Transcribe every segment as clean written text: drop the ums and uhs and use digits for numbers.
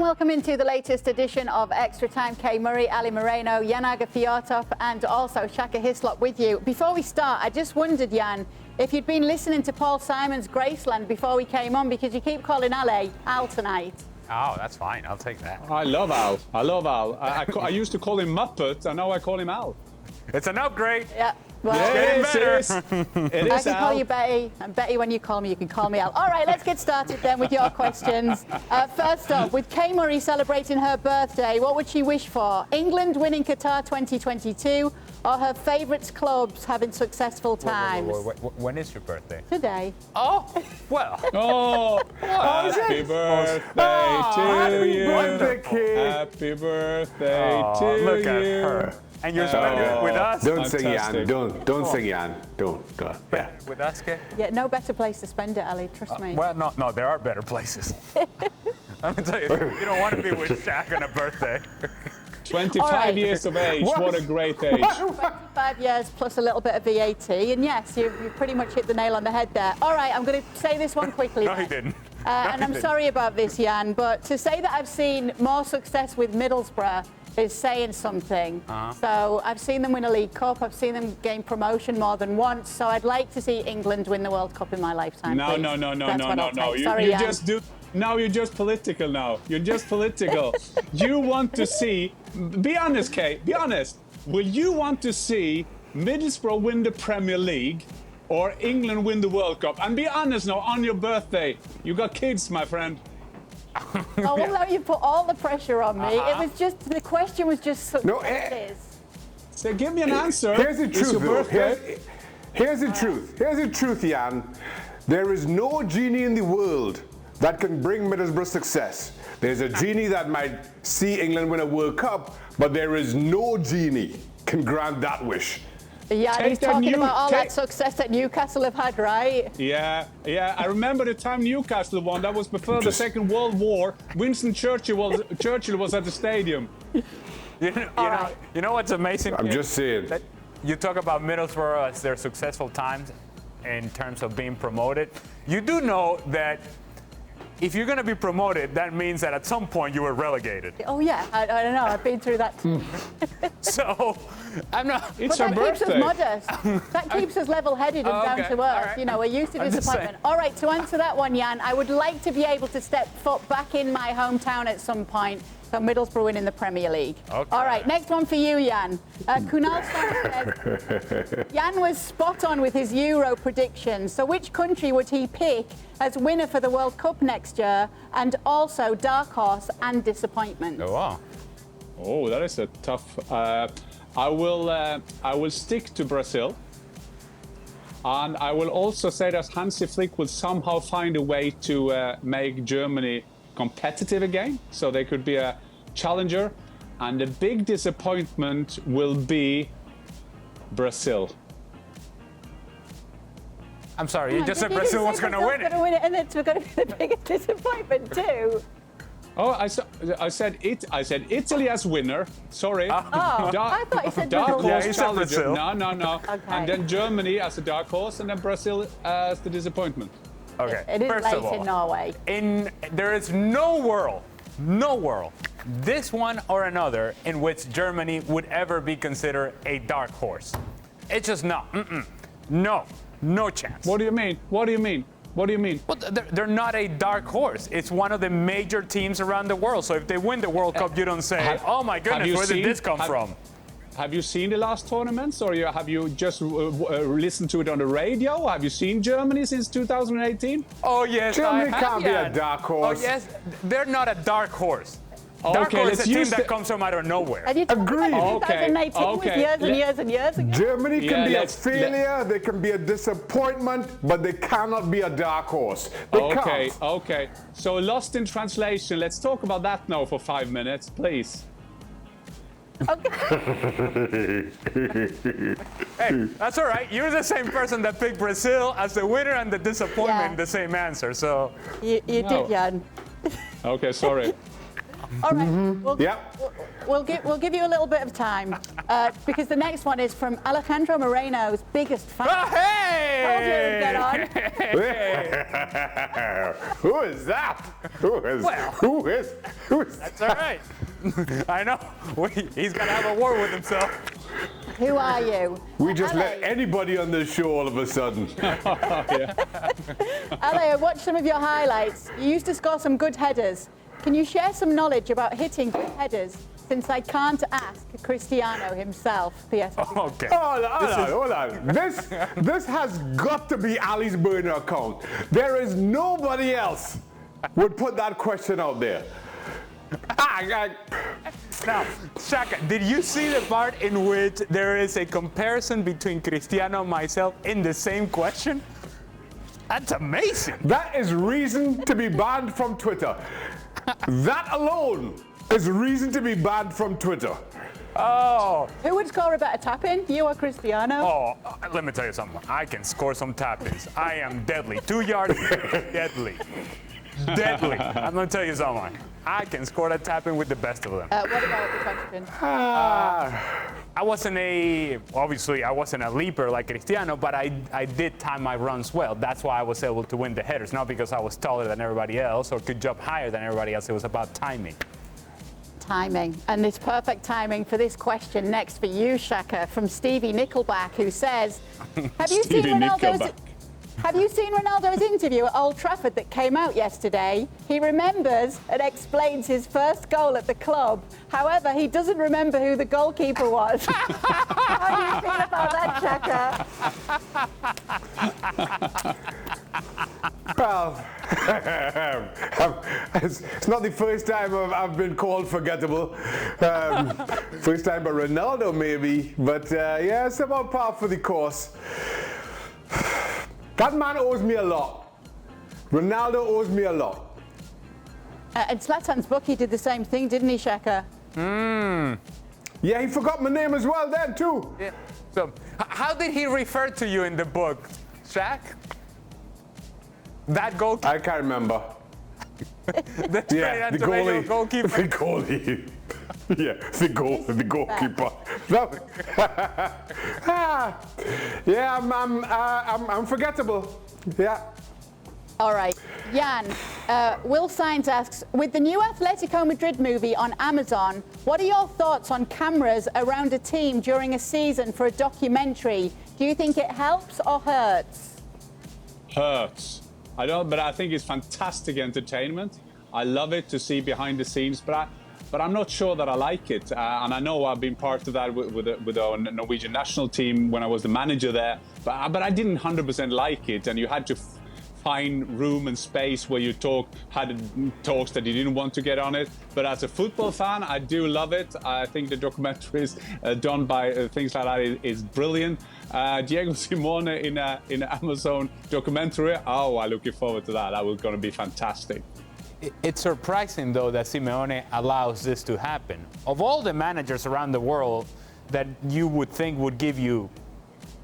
Welcome into the latest edition of Extra Time. Kay Murray, Ali Moreno, Aage Fjortoft, and also Shaka Hislop with you. Before we start, I just wondered, Jan, if you'd been listening to Paul Simon's Graceland before we came on, because you keep calling Al tonight. Oh, that's fine. I'll take that. I love Al. I used to call him Muppet, and now I call him Al. It's an upgrade. Yeah. Well, Yes, it is. It is I can Al. call you Betty, and Betty, when you call me, you can call me Al. All right, let's get started then with your questions. First up, with Kay Murray celebrating her birthday, what would she wish for? England winning Qatar 2022, or her favourite clubs having successful times? Wait. When is your birthday? Today. Oh, well. Oh, happy birthday to you. Happy birthday to you. Look at her. And you're spending it with us? Don't sing, Fantastic. Jan. Don't sing, Jan. Don't. Yeah. With us, Kay? Yeah, no better place to spend it, Ali, trust me. Well, no, there are better places. I'm gonna tell you, you don't want to be with Shaq on a birthday. 25 right. years of age. What a great age. 25 years plus a little bit of VAT, and yes, you pretty much hit the nail on the head there. All right, I'm going to say this one quickly. No, then. he didn't. And I'm sorry about this, Jan, but to say that I've seen more success with Middlesbrough is saying something. So I've seen them win a League Cup, I've seen them gain promotion more than once, so I'd like to see England win the World Cup in my lifetime. No. Please. Sorry, You Jan. just do. Now you're just political now. You're just political. You want to see, be honest, Kay, be honest. Will you want to see Middlesbrough win the Premier League or England win the World Cup? And be honest now, on your birthday. You got kids, my friend. Oh, well, no, you put all the pressure on me. It was just, the question was just so No, So give me an answer. Here's the It's truth, your though. birthday. Here's the truth. Here's the truth, Jan. There is no genie in the world that can bring Middlesbrough success. There's a genie that might see England win a World Cup, but there is no genie can grant that wish. Yeah, Take he's that talking new- about all take- that success that Newcastle have had, right? Yeah. I remember the time Newcastle won. That was before the Second World War. Winston Churchill was at the stadium. You know what's amazing? I'm Kay? just saying. That you talk about Middlesbrough as their successful times in terms of being promoted. You do know that if you're going to be promoted, that means that at some point you were relegated. Oh, yeah, I don't know, I've been through that too. So, I'm not. It's But her that keeps us birthday. modest. That keeps us level-headed and down Okay, to earth. all right. You know, we're used to I'm just disappointment. saying. All right, to answer that one, Jan, I would like to be able to step foot back in my hometown at some point. So Middlesbrough in the Premier League. Okay. All right, next one for you, Jan. Kunal says, Jan was spot on with his Euro predictions. So which country would he pick as winner for the World Cup next year, and also dark horse and disappointment? Oh, wow. Oh, that is a tough. I will stick to Brazil, and I will also say that Hansi Flick will somehow find a way to make Germany competitive again, so they could be a challenger. And the big disappointment will be Brazil. I'm sorry, you just said Did you Brazil say was going to Brazil's win it. gonna win it, and it's going to be the biggest disappointment too. Oh, I said Italy as winner. Sorry. I thought you said dark Brazil. horse Yeah, he said challenger. Brazil. No. Okay. And then Germany as a dark horse, and then Brazil as the disappointment. Okay, It is first late of all, in Norway. there is no world, this one or another, in which Germany would ever be considered a dark horse. It's just not. No chance. What do you mean? Well, they're not a dark horse. It's one of the major teams around the world. So if they win the World Cup, you don't say, oh my goodness, where did this come from? Have you seen the last tournaments, or have you just listened to it on the radio? Have you seen Germany since 2018? Oh, yes, Germany I have, can't be a Jan. dark horse. Oh, yes, they're not a dark horse. Dark Okay, horse is let's a team use that the- comes from out of nowhere. And you talked Agreed. about 2018 was Okay. years and years and years ago. Germany can be a let's- failure, they can be a disappointment, but they cannot be a dark horse. They can't. Okay. So lost in translation. Let's talk about that now for 5 minutes, please. Hey, that's all right. You're the same person that picked Brazil as the winner and the disappointment, Yeah. the same answer. So, You No. did, Jan. Okay, sorry. All right. Yep. We'll give you a little bit of time because the next one is from Alejandro Moreno's biggest fan. Oh, hey! Told you it would get on. Who is that? Who is? That's all right. I know. He's gonna have a war with himself. Who are you? We just Ale. let anybody on this show all of a sudden. Ale, I watched some of your highlights. You used to score some good headers. Can you share some knowledge about hitting good headers? Since I can't ask Cristiano himself. P.S. Okay. Hold on. This has got to be Ali's burner account. There is nobody else would put that question out there. Now, Shaka, did you see the part in which there is a comparison between Cristiano and myself in the same question? That's amazing. That is reason to be banned from Twitter. That alone is reason to be banned from Twitter. Oh. Who would score a better tap-in, you or Cristiano? Oh, let me tell you something. I can score some tap-ins. I am deadly. 2 yards, deadly. Deadly. I'm going to tell you something. I can score that tap-in with the best of them. What about the question? Obviously I wasn't a leaper like Cristiano, but I did time my runs well. That's why I was able to win the headers, not because I was taller than everybody else or could jump higher than everybody else. It was about timing. Timing. And it's perfect timing for this question next for you, Shaka, from Stevie Nickelback, who says, Have you seen Ronaldo's interview at Old Trafford that came out yesterday? He remembers and explains his first goal at the club. However, he doesn't remember who the goalkeeper was. How do you feel about that, Shaka? Well, it's not the first time I've been called forgettable. First time by Ronaldo, maybe. But yeah, it's about par for the course. That man owes me a lot. Ronaldo owes me a lot. And Zlatan's bookie did the same thing, didn't he, Shaka? Yeah, he forgot my name as well then, too. Yeah. So, how did he refer to you in the book, Shaq? That goalkeeper? I can't remember. The goalie. goalkeeper. The goalie. Yeah, the goalkeeper. No. Yeah, I'm forgettable. Yeah. All right. Jan, Will Sines asks, with the new Atletico Madrid movie on Amazon, what are your thoughts on cameras around a team during a season for a documentary? Do you think it helps or hurts? Hurts. I don't, but I think it's fantastic entertainment. I love it to see behind the scenes, but I'm not sure that I like it. And I know I've been part of that with our Norwegian national team when I was the manager there, but I didn't 100% like it. And you had to find room and space where you had talks that you didn't want to get on it. But as a football fan, I do love it. I think the documentaries done by things like that is brilliant. Diego Simeone in an Amazon documentary. Oh, I'm looking forward to that. That was going to be fantastic. It's surprising, though, that Simeone allows this to happen. Of all the managers around the world that you would think would give you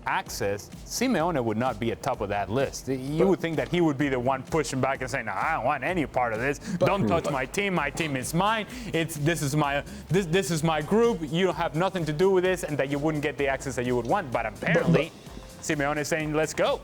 access, Simeone would not be at top of that list. You would think that he would be the one pushing back and saying, no, I don't want any part of this. Don't touch my team is mine. This is my group. You don't have nothing to do with this, and that you wouldn't get the access that you would want. But apparently, Simeone is saying, let's go.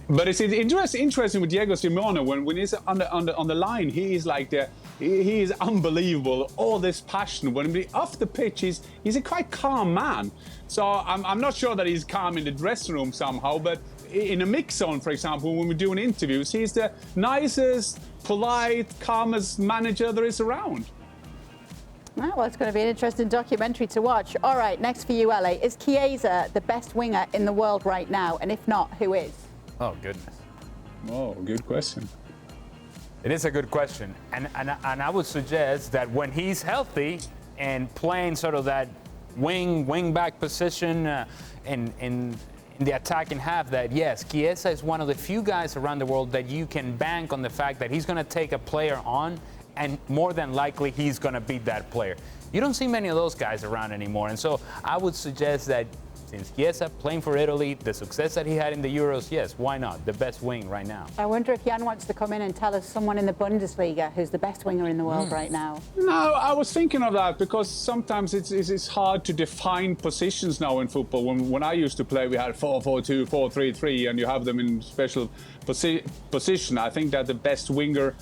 But it's interesting with Diego Simeone when he's on the line. He is like he is unbelievable. All this passion. When he's off the pitch, he's a quite calm man. So I'm not sure that he's calm in the dressing room somehow. But in a mix zone, for example, when we're doing interviews, he's the nicest, polite, calmest manager there is around. Well, it's going to be an interesting documentary to watch. All right, next for you, LA. Is Chiesa the best winger in the world right now? And if not, who is? Oh, goodness. Oh, good question. It is a good question. And I would suggest that when he's healthy and playing sort of that wing back position in the attacking half, that yes, Chiesa is one of the few guys around the world that you can bank on the fact that he's going to take a player on, and more than likely he's going to beat that player. You don't see many of those guys around anymore. And so I would suggest that Since Chiesa playing for Italy, the success that he had in the Euros, yes, why not? The best wing right now. I wonder if Jan wants to come in and tell us someone in the Bundesliga who's the best winger in the world right now. No, I was thinking of that because sometimes it's hard to define positions now in football. When I used to play, we had 4-4-2, 4-3-3, and you have them in special position. I think that the best winger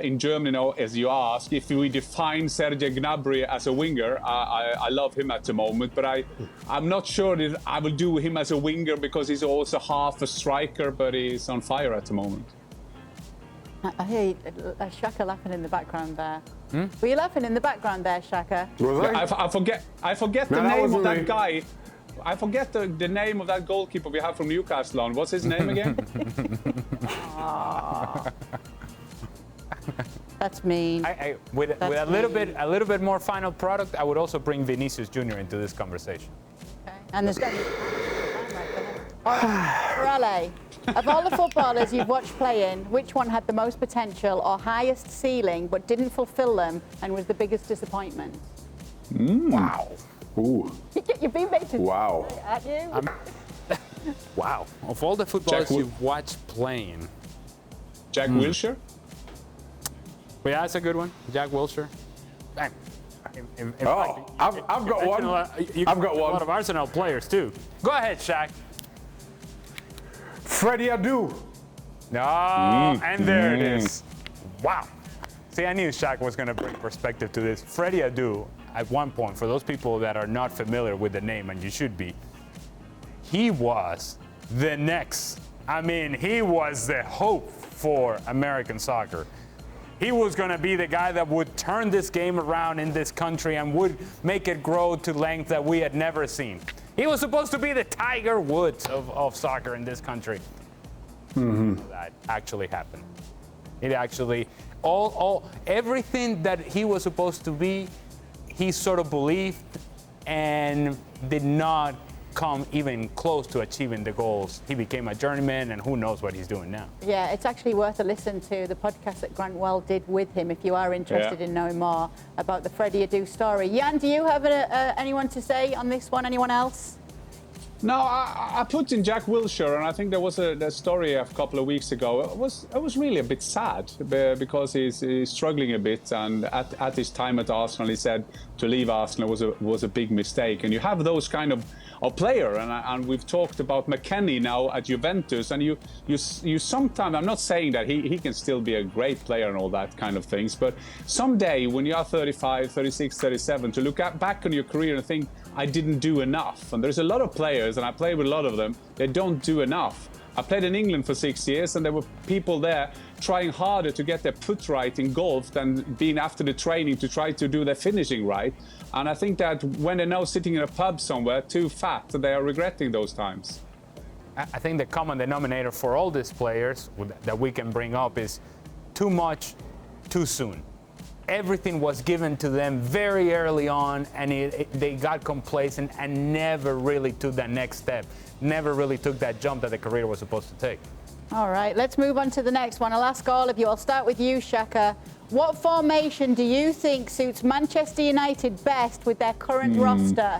in Germany now, as you ask, if we define Serge Gnabry as a winger, I love him at the moment, but I'm not sure that I will do him as a winger because he's also half a striker, but he's on fire at the moment. I hear Shaka laughing in the background there. Were you laughing in the background there, Shaka? Was I? I forget the name of that guy. I forget the name of that goalkeeper we have from Newcastle on. What's his name again? That's mean. With a little bit more final product, I would also bring Vinicius Jr. into this conversation. Okay. And there's for Ale, of all the footballers you've watched playing, which one had the most potential or highest ceiling but didn't fulfill them and was the biggest disappointment? Wow. Ooh. You've been made to Wow. aren't you? Wow. Of all the footballers you've watched playing. Jack Wilshere? Well, yeah, that's a good one. Jack Wilshere. In fact, I've got one. I've got a one. lot of Arsenal players, too. Go ahead, Shaq. Freddie Adu. No, and there it is. Wow. See, I knew Shaq was going to bring perspective to this. Freddie Adu, at one point, for those people that are not familiar with the name, and you should be, he was the next. I mean, he was the hope for American soccer. He was going to be the guy that would turn this game around in this country and would make it grow to length that we had never seen. He was supposed to be the Tiger Woods of soccer in this country. That actually happened. It actually, everything that he was supposed to be, he sort of believed and did not come even close to achieving the goals. He became a journeyman, and who knows what he's doing now. Yeah, it's actually worth a listen to the podcast that Grant Well did with him if you are interested in knowing more about the Freddie Adu story. Jan, do you have anyone to say on this one? Anyone else? No, I put in Jack Wilshere, and I think there was a story a couple of weeks ago. It was really a bit sad because he's struggling a bit, and at his time at Arsenal, he said to leave Arsenal was a big mistake. And you have those kind of player, and we've talked about McKennie now at Juventus, and you sometimes, I'm not saying that he can still be a great player and all that kind of things, but someday when you are 35, 36, 37, to look back on your career and think, I didn't do enough. And there's a lot of players, and I play with a lot of them, they don't do enough. I played in England for 6 years, and there were people there trying harder to get their put right in golf than being after the training to try to do their finishing right. And I think that when they're now sitting in a pub somewhere, too fat, they are regretting those times. I think the common denominator for all these players that we can bring up is too much, too soon. Everything was given to them very early on, and they got complacent and never really took that next step, never really took that jump that the career was supposed to take. All right, let's move on to the next one. I'll ask all of you. I'll start with you, Shaka. What formation do you think suits Manchester United best with their current roster?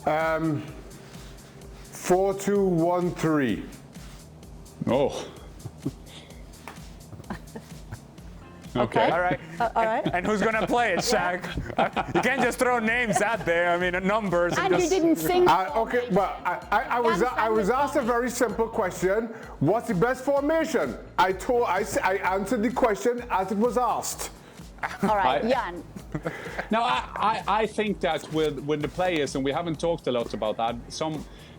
4-2-1-3. Oh. Okay. All right. All right. And who's going to play it, Shaq? You can't just throw names out there. I mean, numbers. And you didn't sing. Okay, but I was asked a very simple question. What's the best formation? I answered the question as it was asked. All right, Jan. Now, I think that with the players, and we haven't talked a lot about that,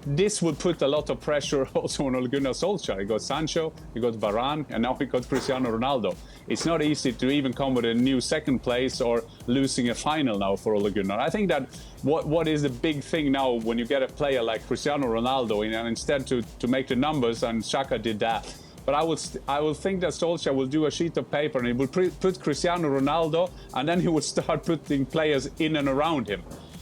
this would put a lot of pressure also on Ole Gunnar Solskjaer. He got Sancho, he got Varane, and now he got Cristiano Ronaldo. It's not easy to even come with a new second place or losing a final now for Ole Gunnar. I think that what is the big thing now when you get a player like Cristiano Ronaldo in, and instead to make the numbers, and Xhaka did that. But I will think that Solskjaer will do a sheet of paper and he will put Cristiano Ronaldo, and then he will start putting players in and around him.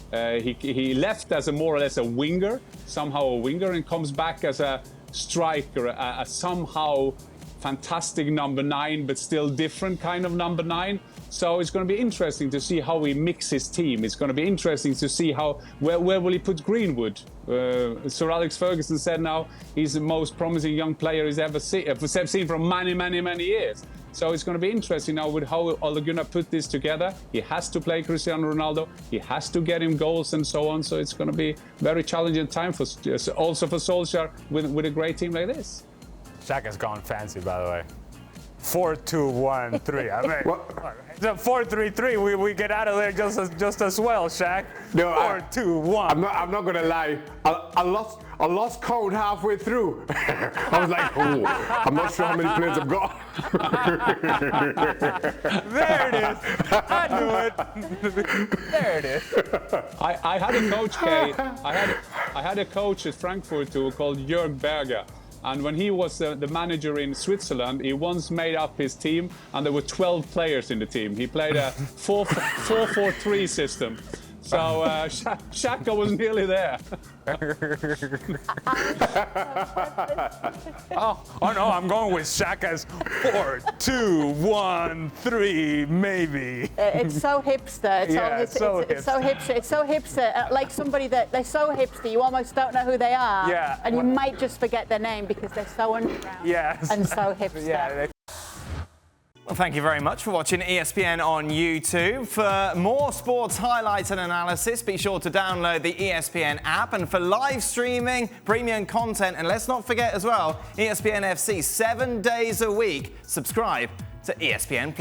He left as more or less a winger, and comes back as a striker, a somehow fantastic number 9, but still different kind of number 9. So it's going to be interesting to see how he mix his team. It's going to be interesting to see where will he put Greenwood. Sir Alex Ferguson said now he's the most promising young player he's ever seen from many years. So it's going to be interesting now with how Ole Gunnar put this together. He has to play Cristiano Ronaldo. He has to get him goals and so on. So it's going to be very challenging time also for Solskjaer with a great team like this. Shaka's gone fancy, by the way. 4-2-1-3. I mean, it's a 4-3-3. We get out of there just as well, Shaq. No, 4-2-1. I'm not gonna lie. I lost count halfway through. I was like, oh, I'm not sure how many players I've got. There it is. I knew it. There it is. I had a coach, Kay. I had a coach at Frankfurt too called Jörg Berger. And when he was the manager in Switzerland, he once made up his team, and there were 12 players in the team. He played a 4-4-3 system. So Shaka was nearly there. Oh no, I'm going with Shaka's 4-2-1-3, maybe. It's so hipster. It's so hipster. It's so hipster. Like somebody they're so hipster, you almost don't know who they are. Yeah. And you might just forget their name because they're so underground. Yes. And so hipster. Yeah. Well, thank you very much for watching ESPN on YouTube. For more sports highlights and analysis, be sure to download the ESPN app. And for live streaming, premium content, and let's not forget as well, ESPN FC 7 days a week. Subscribe to ESPN+.